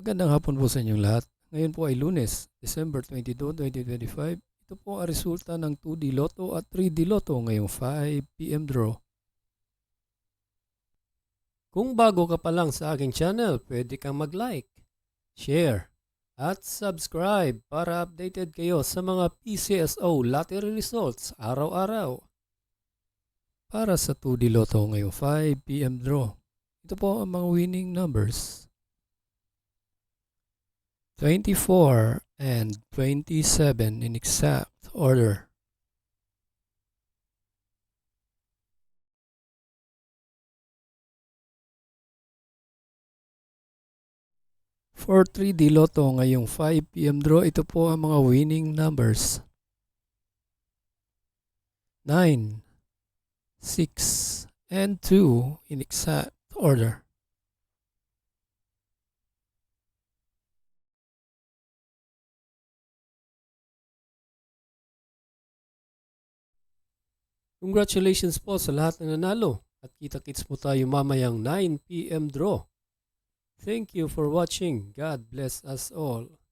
Magandang hapon po sa inyong lahat. Ngayon po ay Lunes, December 22, 2025. Ito po ang resulta ng 2D Lotto at 3D Lotto ngayong 5 PM draw. Kung bago ka pa lang sa aking channel, pwede kang mag-like, share, at subscribe para updated kayo sa mga PCSO lottery results araw-araw. Para sa 2D Lotto ngayong 5 PM draw, ito po ang mga winning numbers. 24 and 27 in exact order. For 3D Lotto ngayong 5 PM draw, ito po ang mga winning numbers. 9, 6, and 2 in exact order. Congratulations po sa lahat ng nanalo at kita-kits po tayo mamayang 9 PM draw. Thank you for watching. God bless us all.